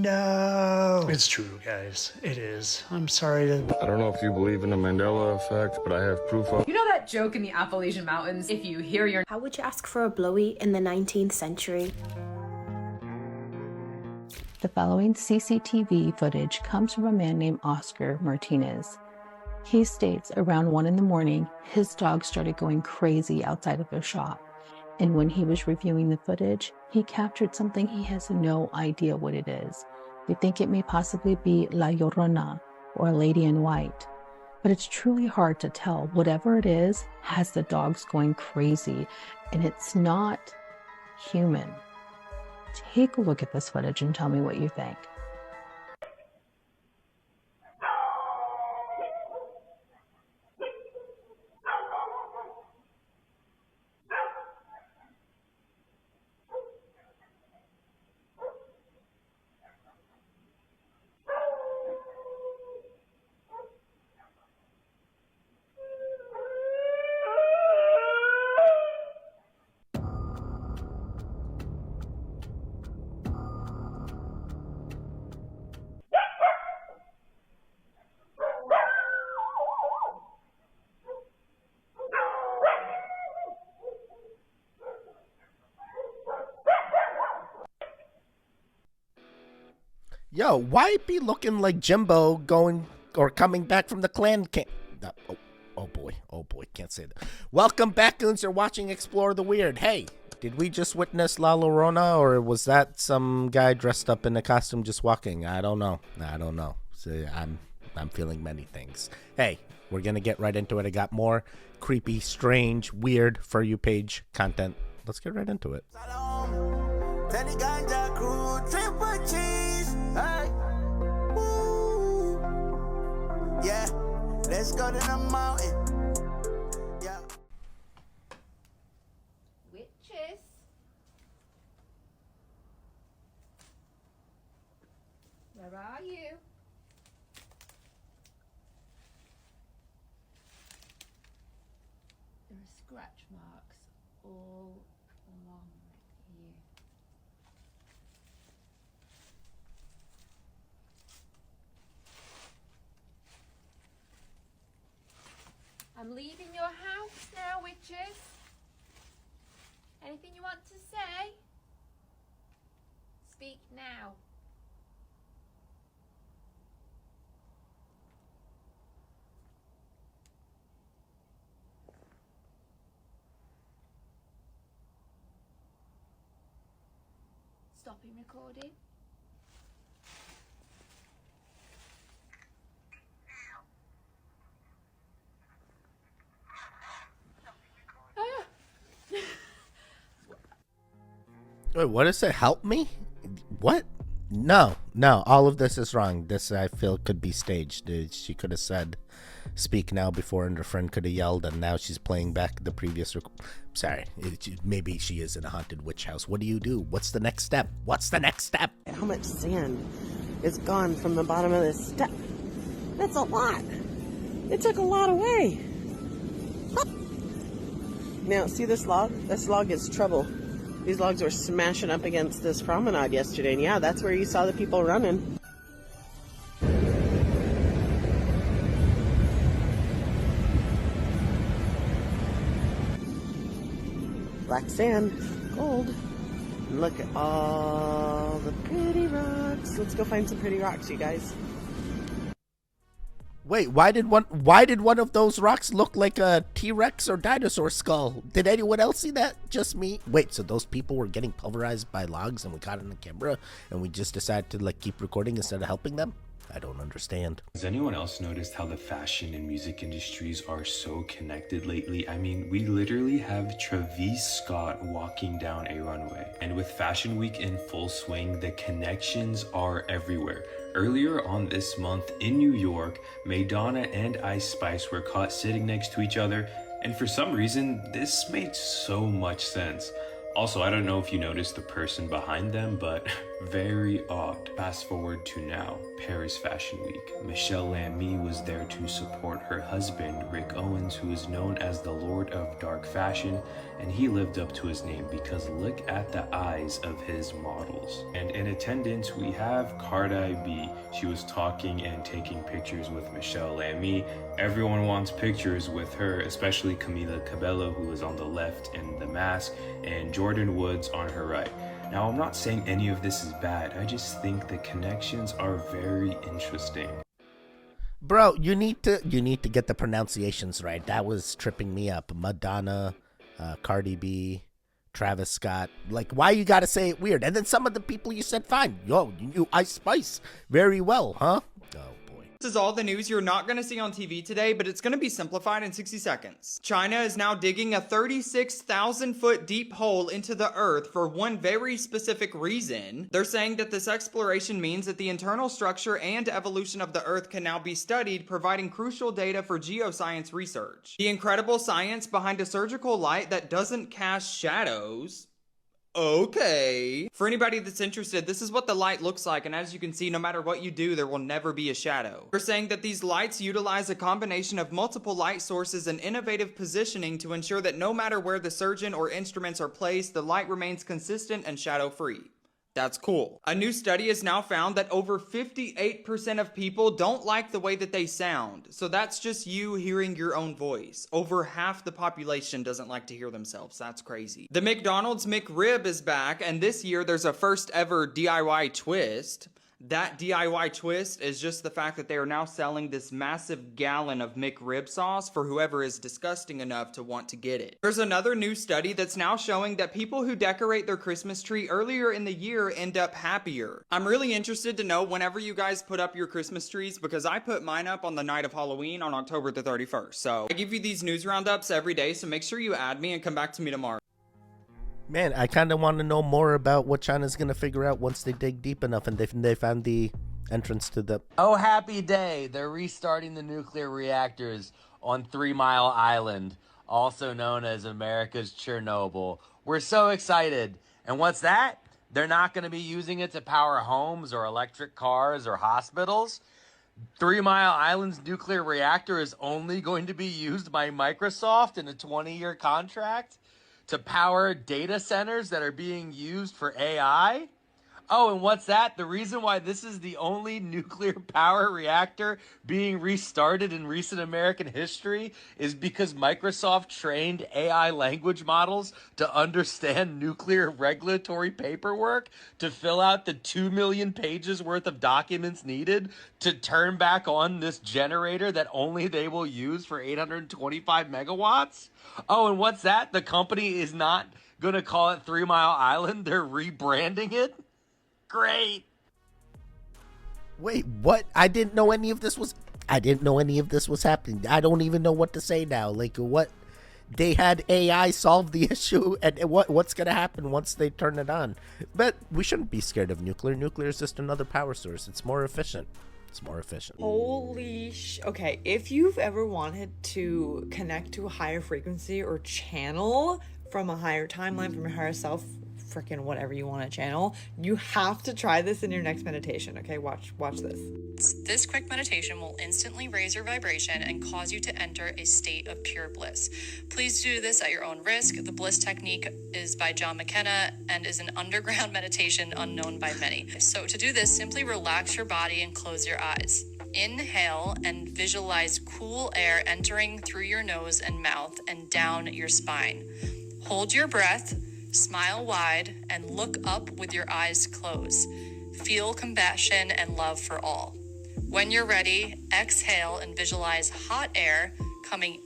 No. It's true, guys. It is. I'm sorry to... I don't know if you believe in the Mandela effect, but I have proof of... You know that joke in the Appalachian Mountains? If you hear your... How would you ask for a blowy in the 19th century? The following CCTV footage comes from a man named Oscar Martinez. He states around 1 in the morning, his dog started going crazy outside of a shop. And when he was reviewing the footage, he captured something he has no idea what it is. They think it may possibly be La Llorona, or a lady in white. But it's truly hard to tell. Whatever it is has the dogs going crazy, and it's not human. Take a look at this footage and tell me what you think. Yo, why be looking like Jimbo going or coming back from the clan camp? Oh boy, can't say that. Welcome back, goons. You're watching Explore the Weird. Hey, did we just witness La Llorona, or was that some guy dressed up in a costume just walking? I don't know. So I'm feeling many things. Hey, we're gonna get right into it. I got more creepy, strange, weird For You page content. Let's get right into it. Hey, woo, yeah, let's go to the mountain, yeah. Witches. Where are you? There are scratch marks all along here. I'm leaving your house now, witches. Anything you want to say? Speak now. Stopping recording. Wait, what does it? Help me? What? No, all of this is wrong. This, I feel, could be staged. She could have said, speak now before, and her friend could have yelled, and now she's playing back the previous sorry, maybe she is in a haunted witch house. What do you do? What's the next step? How much sand is gone from the bottom of this step? That's a lot. It took a lot away. Now, see this log? This log is trouble. These logs were smashing up against this promenade yesterday, and yeah, that's where you saw the people running. Black sand, gold. Look at all the pretty rocks. Let's go find some pretty rocks, you guys. Wait, why did one of those rocks look like a T-Rex or dinosaur skull? Did anyone else see that? Just me? Wait, so those people were getting pulverized by logs and we caught it on the camera and we just decided to keep recording instead of helping them? I don't understand. Has anyone else noticed how the fashion and music industries are so connected lately? I mean, we literally have Travis Scott walking down a runway. And with Fashion Week in full swing, the connections are everywhere. Earlier on this month in New York, Madonna and Ice Spice were caught sitting next to each other, and for some reason, this made so much sense. Also, I don't know if you noticed the person behind them, but Very odd. Fast forward to now, Paris Fashion Week. Michelle Lamy was there to support her husband, Rick Owens, who is known as the Lord of Dark Fashion, and he lived up to his name because look at the eyes of his models. And in attendance, we have Cardi B. She was talking and taking pictures with Michelle Lamy. Everyone wants pictures with her, especially Camila Cabello, who is on the left in the mask, and Jordan Woods on her right. Now, I'm not saying any of this is bad. I just think the connections are very interesting. Bro, you need to get the pronunciations right. That was tripping me up. Madonna, Cardi B, Travis Scott. Like, why you gotta say it weird? And then some of the people you said fine. Yo, you Ice Spice very well, huh? Oh. This is all the news you're not going to see on TV today, but it's going to be simplified in 60 seconds. China is now digging a 36,000 foot deep hole into the earth for one very specific reason. They're saying that this exploration means that the internal structure and evolution of the earth can now be studied, providing crucial data for geoscience research. The incredible science behind a surgical light that doesn't cast shadows. Okay. For anybody that's interested, this is what the light looks like, and as you can see, no matter what you do, there will never be a shadow. We're saying that these lights utilize a combination of multiple light sources and innovative positioning to ensure that no matter where the surgeon or instruments are placed, the light remains consistent and shadow-free. That's cool. A new study has now found that over 58% of people don't like the way that they sound. So that's just you hearing your own voice. Over half the population doesn't like to hear themselves. That's crazy. The McDonald's McRib is back, and this year there's a first ever DIY twist. That DIY twist is just the fact that they are now selling this massive gallon of McRib sauce for whoever is disgusting enough to want to get it. There's another new study that's now showing that people who decorate their Christmas tree earlier in the year end up happier. I'm really interested to know whenever you guys put up your Christmas trees, because I put mine up on the night of Halloween on October the 31st. So I give you these news roundups every day, so make sure you add me and come back to me tomorrow. Man, I kind of want to know more about what China's going to figure out once they dig deep enough and they found the entrance to the... Oh, happy day. They're restarting the nuclear reactors on 3 Mile Island, also known as America's Chernobyl. We're so excited. And what's that? They're not going to be using it to power homes or electric cars or hospitals. 3 Mile Island's nuclear reactor is only going to be used by Microsoft in a 20-year contract to power data centers that are being used for AI. Oh, and what's that? The reason why this is the only nuclear power reactor being restarted in recent American history is because Microsoft trained AI language models to understand nuclear regulatory paperwork to fill out the 2 million pages worth of documents needed to turn back on this generator that only they will use for 825 megawatts. Oh, and what's that? The company is not going to call it 3 Mile Island. They're rebranding it. Great. Wait, what? I didn't know any of this was happening. I don't even know what to say now. Like, what? They had AI solve the issue, and what's gonna happen once they turn it on? But we shouldn't be scared of nuclear. Nuclear is just another power source. It's more efficient. Holy okay, if you've ever wanted to connect to a higher frequency or channel from a higher timeline, from your higher self, freaking whatever you want to channel, you have to try this in your next meditation. Okay, watch this. This quick meditation will instantly raise your vibration and cause you to enter a state of pure bliss. Please do this at your own risk. The Bliss Technique is by John McKenna and is an underground meditation unknown by many. So to do this, simply relax your body and close your eyes. Inhale and visualize cool air entering through your nose and mouth and down your spine. Hold your breath. Smile wide and look up with your eyes closed. Feel compassion and love for all. When you're ready, exhale and visualize hot air coming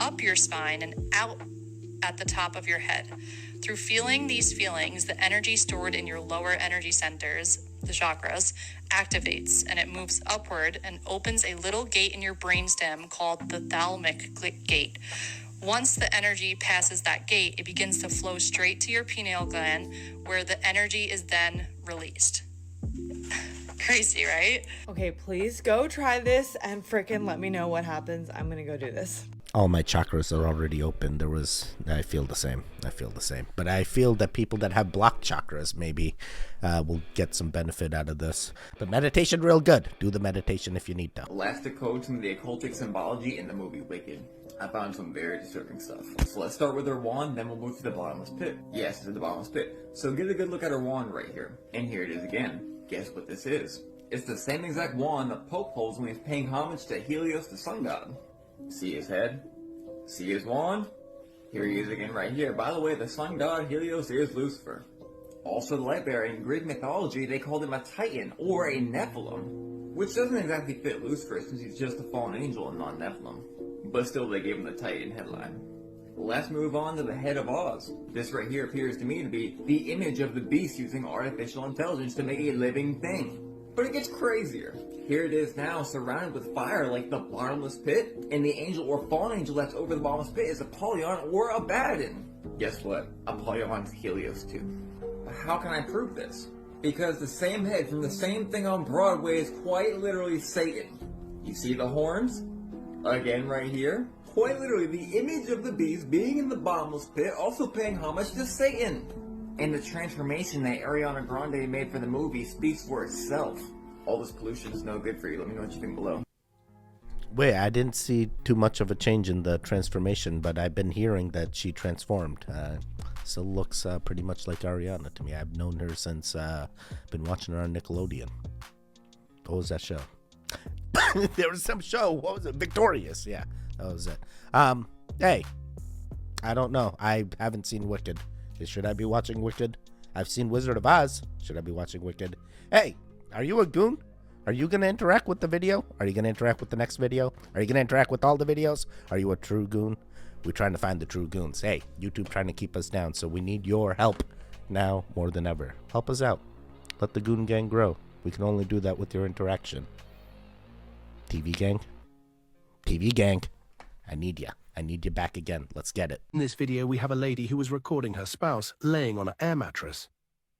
up your spine and out at the top of your head. Through feeling these feelings, the energy stored in your lower energy centers, the chakras, activates and it moves upward and opens a little gate in your brainstem called the thalamic gate. Once the energy passes that gate, it begins to flow straight to your pineal gland, where the energy is then released. Crazy, right? Okay, please go try this and frickin' let me know what happens. I'm gonna go do this. all my chakras are already open. I feel the same. But I feel that people that have blocked chakras maybe will get some benefit out of this. But meditation, real good. Do the meditation if you need to. Let's decode some of the occultic symbology in the movie Wicked. I found some very disturbing stuff. So let's start with her wand, then we'll move to the bottomless pit. Yes, to the bottomless pit. So get a good look at her wand right here. And here it is again. Guess what this is? It's the same exact wand the Pope holds when he's paying homage to Helios, the sun god. See his head? See his wand? Here he is again right here. By the way, the sun god Helios is Lucifer. Also the light bearer. In Greek mythology, they called him a Titan or a Nephilim, which doesn't exactly fit Lucifer since he's just a fallen angel and not Nephilim. But still, they gave him the Titan headline. Let's move on to the head of Oz. This right here appears to me to be the image of the beast using artificial intelligence to make a living thing. But it gets crazier. Here it is now, surrounded with fire like the bottomless pit, and the angel or fallen angel that's over the bottomless pit is Apollyon or Abaddon. Guess what? Apollon's Helios too. But how can I prove this? Because the same head from the same thing on Broadway is quite literally Satan. You see the horns? Again right here. Quite literally the image of the beast being in the bottomless pit, also paying homage to Satan. And the transformation that Ariana Grande made for the movie speaks for itself. All this pollution is no good for you. Let me know what you think below. Wait, I didn't see too much of a change in the transformation, but I've been hearing that she transformed. Still looks pretty much like Ariana to me. I've known her since been watching her on Nickelodeon. What was that show? There was some show. What was it? Victorious. Yeah, that was it. Hey, I don't know. I haven't seen Wicked. Should I be watching Wicked? I've seen Wizard of Oz. Should I be watching Wicked? Hey, are you a goon? Are you going to interact with the video? Are you going to interact with the next video? Are you going to interact with all the videos? Are you a true goon? We're trying to find the true goons. Hey, YouTube trying to keep us down, so we need your help now more than ever. Help us out. Let the goon gang grow. We can only do that with your interaction. TV gang? TV gang, I need ya. I need you back again. Let's get it. In this video, we have a lady who was recording her spouse laying on an air mattress.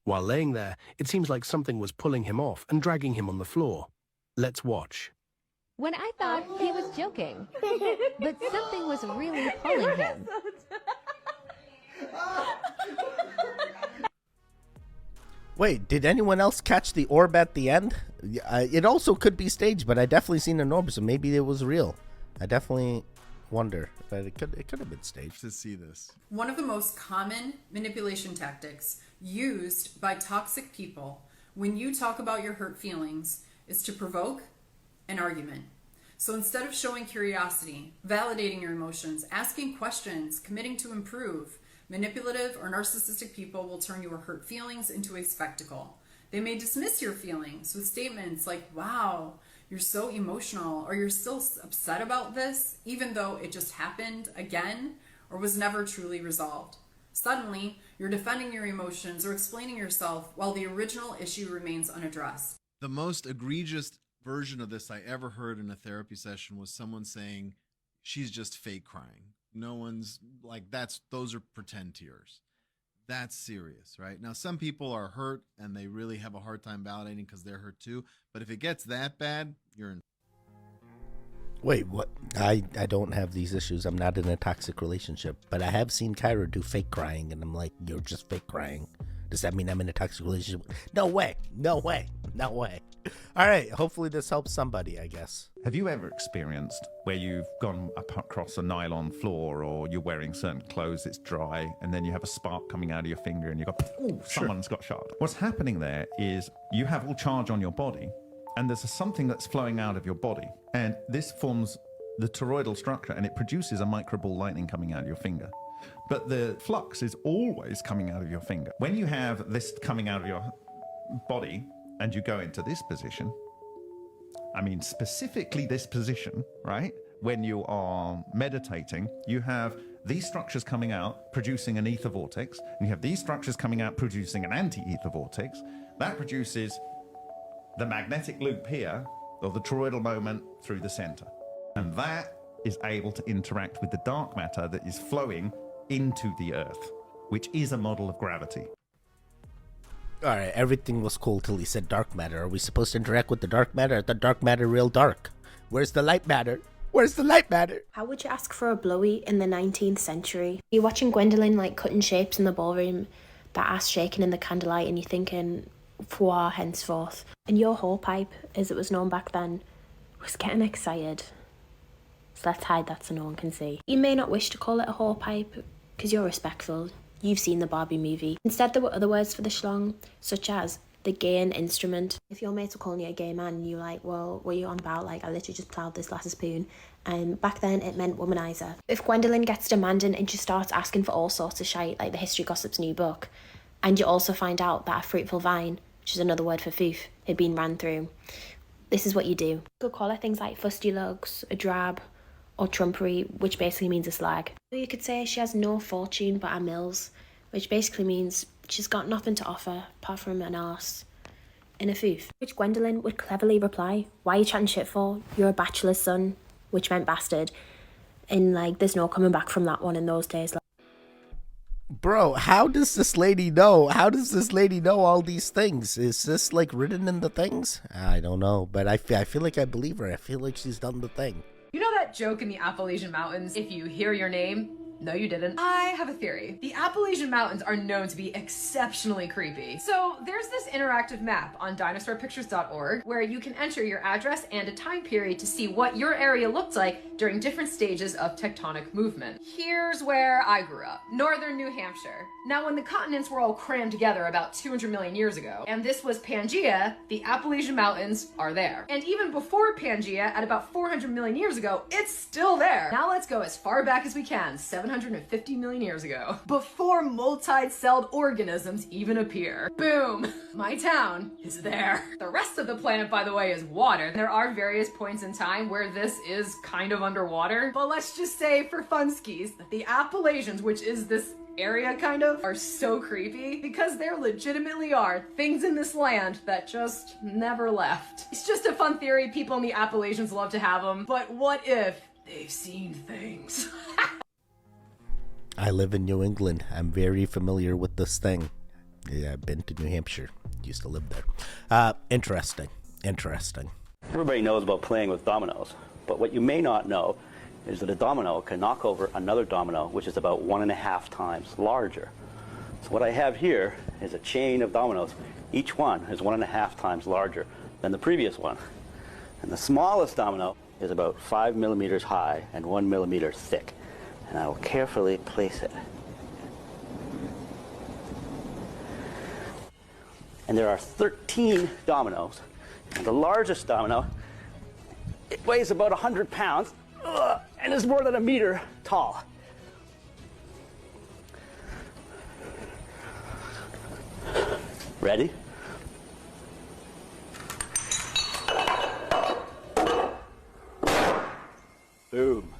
While laying there, it seems like something was pulling him off and dragging him on the floor. Let's watch. When I thought he was joking, but something was really pulling him. Wait, did anyone else catch the orb at the end? It also could be staged, but I definitely seen an orb, so maybe it was real. I definitely wonder, but it could have been staged. To see this. One of the most common manipulation tactics used by toxic people when you talk about your hurt feelings is to provoke an argument. So instead of showing curiosity, validating your emotions, asking questions, committing to improve, manipulative or narcissistic people will turn your hurt feelings into a spectacle. They may dismiss your feelings with statements like, wow, you're so emotional, or you're still upset about this, even though it just happened again or was never truly resolved. Suddenly, you're defending your emotions or explaining yourself while the original issue remains unaddressed. The most egregious version of this I ever heard in a therapy session was someone saying, she's just fake crying. No one's like, those are pretend tears. That's serious, right? Now, some people are hurt and they really have a hard time validating because they're hurt too. But if it gets that bad, you're in. Wait, what? I don't have these issues. I'm not in a toxic relationship. But I have seen Kyra do fake crying, and I'm like, you're just fake crying. Does that mean I'm in a toxic relationship? No way. No way. No way. All right. Hopefully this helps somebody, I guess. Have you ever experienced where you've gone across a nylon floor, or you're wearing certain clothes, it's dry, and then you have a spark coming out of your finger and you go, oh, someone's got shot. What's happening there is you have all charge on your body, and there's something that's flowing out of your body. And this forms the toroidal structure, and it produces a microball lightning coming out of your finger. But the flux is always coming out of your finger. When you have this coming out of your body and you go into this position, I mean specifically this position, right? When you are meditating, you have these structures coming out producing an ether vortex, and you have these structures coming out producing an anti-ether vortex. That produces the magnetic loop here, or the toroidal moment through the center. And that is able to interact with the dark matter that is flowing into the earth, which is a model of gravity. All right, everything was cool till he said dark matter. Are we supposed to interact with the dark matter? Is the dark matter real dark? Where's the light matter? Where's the light matter? How would you ask for a blowy in the 19th century? You're watching Gwendolyn like cutting shapes in the ballroom, that ass shaking in the candlelight, and you're thinking, "Foie henceforth." And your hornpipe, as it was known back then, was getting excited. So let's hide that so no one can see. You may not wish to call it a hornpipe because you're respectful. You've seen the Barbie movie. Instead, there were other words for the schlong, such as the gain instrument. If your mates were calling you a gay man, you're like, well, what are you on about? Like, I literally just ploughed this lass's poon. And back then, it meant womanizer. If Gwendolyn gets demanding and she starts asking for all sorts of shite, like the History Gossip's new book, and you also find out that a fruitful vine, which is another word for foof, had been ran through, this is what you do. You could call her things like fusty lugs, a drab, or trumpery, which basically means a slag. Or you could say she has no fortune but a mills, which basically means she's got nothing to offer apart from an arse and a foof. Which Gwendolyn would cleverly reply, "Why are you chatting shit for? You're a bachelor's son," which meant bastard. And like, there's no coming back from that one in those days. Bro, how does this lady know? How does this lady know all these things? Is this like written in the things? I don't know, but I feel like I believe her. I feel like she's done the thing. You know that joke in the Appalachian Mountains, if you hear your name? No, you didn't. I have a theory. The Appalachian Mountains are known to be exceptionally creepy. So there's this interactive map on dinosaurpictures.org where you can enter your address and a time period to see what your area looked like during different stages of tectonic movement. Here's where I grew up, northern New Hampshire. Now, when the continents were all crammed together about 200 million years ago, and this was Pangea, the Appalachian Mountains are there. And even before Pangea, at about 400 million years ago, it's still there. Now let's go as far back as we can, 750 million years ago, before multi-celled organisms even appear. Boom! My town is there. The rest of the planet, by the way, is water. There are various points in time where this is kind of underwater, but let's just say for funskis that the Appalachians, which is this area kind of, are so creepy because there legitimately are things in this land that just never left. It's just a fun theory. People in the Appalachians love to have them, but what if they've seen things? I live in New England. I'm very familiar with this thing. Yeah, I've been to New Hampshire. Used to live there. Interesting. Everybody knows about playing with dominoes, but what you may not know is that a domino can knock over another domino, which is about 1.5 times larger. So what I have here is a chain of dominoes. Each one is 1.5 times larger than the previous one. And the smallest domino is about 5 millimeters high and 1 millimeter thick. And I will carefully place it. And there are 13 dominoes. And the largest domino, it weighs about 100 pounds and is more than 1 meter tall. Ready? Boom.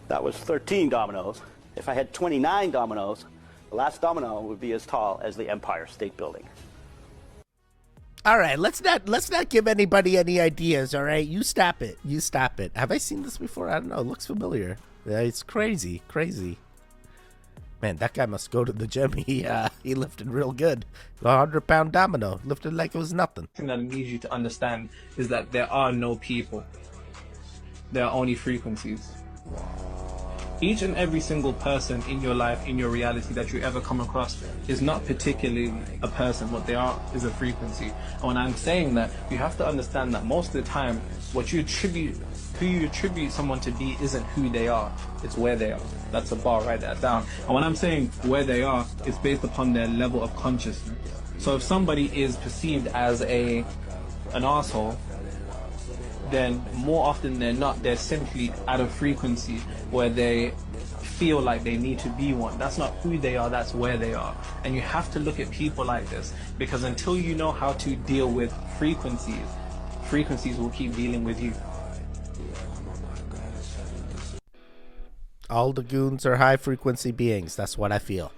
That was 13 dominoes. If I had 29 dominoes, the last domino would be as tall as the Empire State Building. All right, let's not give anybody any ideas. All right, you stop it. Have I seen this before? I don't know. It looks familiar. It's crazy. Man, that guy must go to the gym. He lifted real good. 100-pound domino, lifted like it was nothing. The thing that I need you to understand is that there are no people. There are only frequencies. Each and every single person in your life, in your reality that you ever come across is not particularly a person. What they are is a frequency. And when I'm saying that, you have to understand that most of the time, who you attribute someone to be isn't who they are, it's where they are. That's a bar, write that down. And when I'm saying where they are, it's based upon their level of consciousness. So if somebody is perceived as an asshole, then more often than not, they're simply at a frequency where they feel like they need to be one. That's not who they are, that's where they are. And you have to look at people like this, because until you know how to deal with frequencies, frequencies will keep dealing with you. All the goons are high-frequency beings. That's what I feel.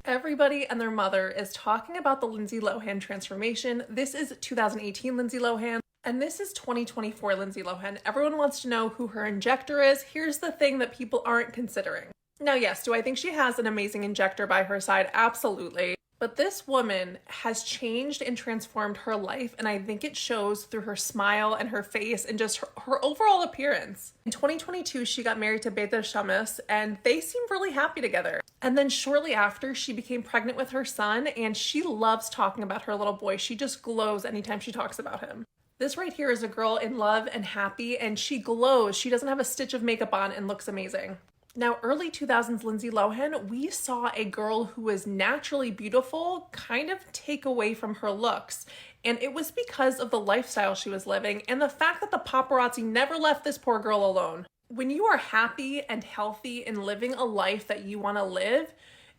Everybody and their mother is talking about the Lindsay Lohan transformation. This is 2018 Lindsay Lohan. And this is 2024 Lindsay Lohan. Everyone wants to know who her injector is. Here's the thing that people aren't considering. Now, yes, do I think she has an amazing injector by her side? Absolutely. But But this woman has changed and transformed her life, and I think it shows through her smile and her face and just her overall appearance. In 2022, she got married to Beta Shamus, and they seemed really happy together. And then shortly after, she became pregnant with her son, and she loves talking about her little boy. She just glows anytime she talks about him. This right here is a girl in love and happy, and she glows. She doesn't have a stitch of makeup on and looks amazing. Now, early 2000s Lindsay Lohan, we saw a girl who was naturally beautiful kind of take away from her looks. And it was because of the lifestyle she was living and the fact that the paparazzi never left this poor girl alone. When you are happy and healthy and living a life that you want to live,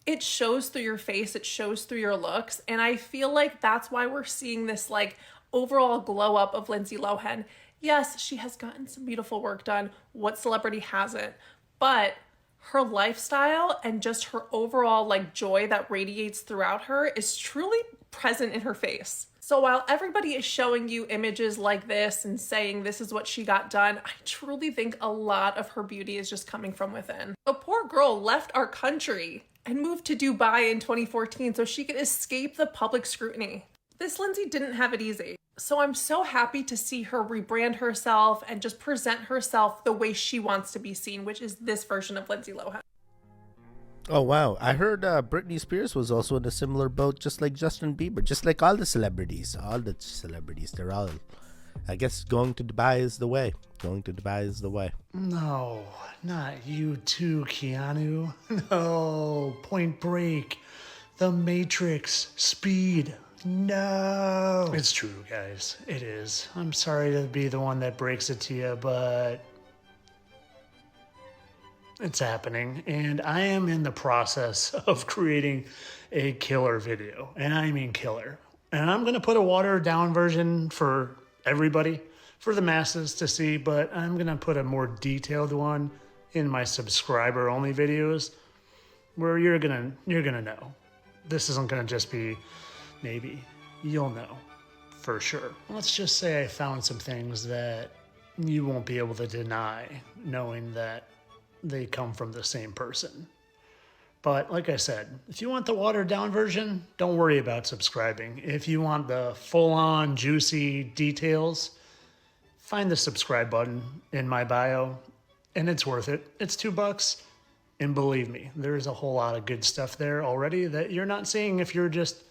it shows through your face, it shows through your looks. And I feel like that's why we're seeing this like overall glow up of Lindsay Lohan. Yes, she has gotten some beautiful work done. What celebrity hasn't? But her lifestyle and just her overall like joy that radiates throughout her is truly present in her face. So while everybody is showing you images like this and saying this is what she got done, I truly think a lot of her beauty is just coming from within. The poor girl left our country and moved to Dubai in 2014 so she could escape the public scrutiny. This Lindsay didn't have it easy. So I'm so happy to see her rebrand herself and just present herself the way she wants to be seen, which is this version of Lindsay Lohan. Oh, wow. I heard Britney Spears was also in a similar boat, just like Justin Bieber, just like all the celebrities. They're all, I guess, going to Dubai is the way. Going to Dubai is the way. No, not you too, Keanu. No, Point Break, The Matrix, Speed. No. It's true, guys. It is. I'm sorry to be the one that breaks it to you, but it's happening. And I am in the process of creating a killer video. And I mean killer. And I'm going to put a watered down version for everybody, for the masses to see, but I'm going to put a more detailed one in my subscriber only videos where you're going to know. This isn't going to just be maybe. You'll know for sure. Let's just say I found some things that you won't be able to deny, knowing that they come from the same person. But like I said, if you want the watered down version, don't worry about subscribing. If you want the full on juicy details, find the subscribe button in my bio, and it's worth it. It's $2. And believe me, there's a whole lot of good stuff there already that you're not seeing if you're just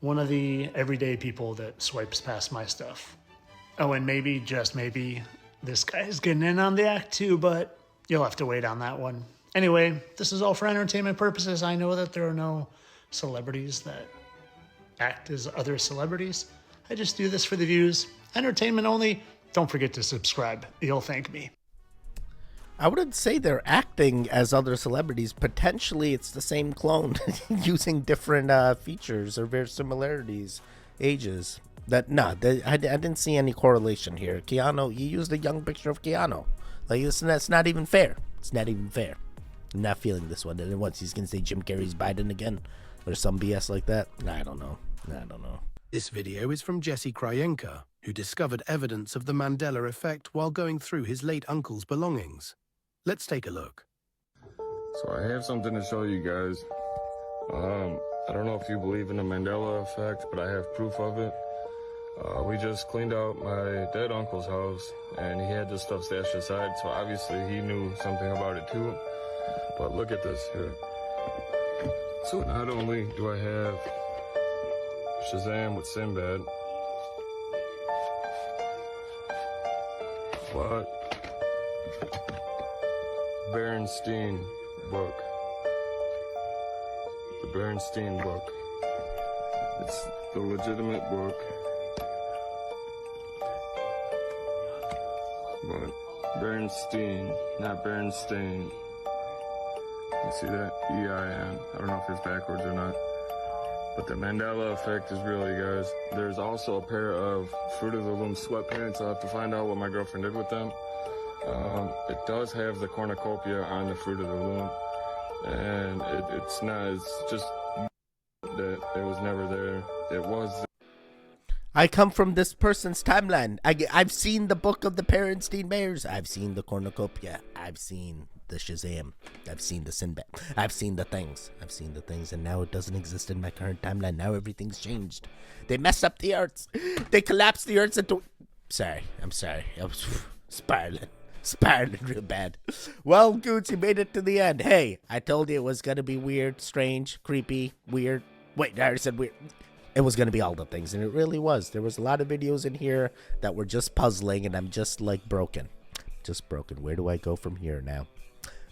one of the everyday people that swipes past my stuff. Oh, and maybe, just maybe, this guy's getting in on the act too, but you'll have to wait on that one. Anyway, this is all for entertainment purposes. I know that there are no celebrities that act as other celebrities. I just do this for the views. Entertainment only. Don't forget to subscribe. You'll thank me. I wouldn't say they're acting as other celebrities. Potentially, it's the same clone using different features or very similarities, ages. I didn't see any correlation here. Keanu, you used a young picture of Keanu. Like, that's not even fair. It's not even fair. I'm not feeling this one. And then once he's going to say Jim Carrey's Biden again or some BS like that. I don't know. This video is from Jesse Kryenka, who discovered evidence of the Mandela effect while going through his late uncle's belongings. Let's take a look. So I have something to show you guys. I don't know if you believe in the Mandela effect, but I have proof of it. We just cleaned out my dead uncle's house, and he had this stuff stashed aside, so obviously he knew something about it too. But look at this here. So not only do I have Shazam with Sinbad, but Berenstein book. The Berenstein book. It's the legitimate book. But Berenstein, not Berenstain. You see that? E-I-N. I don't know if it's backwards or not. But the Mandela effect is real, you guys. There's also a pair of Fruit of the Loom sweatpants. I'll have to find out what my girlfriend did with them. It does have the cornucopia on the Fruit of the Loom. And it's just that it was never there. It was. I come from this person's timeline. I've seen the Book of the Berenstein Bears. I've seen the Cornucopia. I've seen the Shazam. I've seen the Sinbad. I've seen the things. And now it doesn't exist in my current timeline. Now everything's changed. They messed up the Earths. They collapsed the Earths into... I'm sorry. I was spiraling real bad. Well, Goots, you made it to the end. Hey, I told you it was going to be weird, strange, creepy, weird. Wait, I already said weird. It was going to be all the things, and it really was. There was a lot of videos in here that were just puzzling, and I'm just, like, broken. Just broken. Where do I go from here now?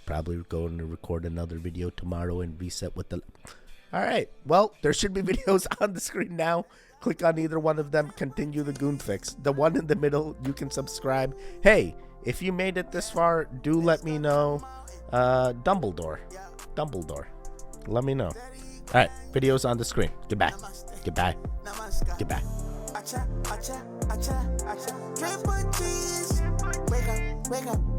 Probably going to record another video tomorrow and reset with the... All right. Well, there should be videos on the screen now. Click on either one of them. Continue the Goon Fix. The one in the middle, you can subscribe. Hey, if you made it this far, do let me know. Dumbledore. Let me know. All right. Videos on the screen. Goodbye. Wake up.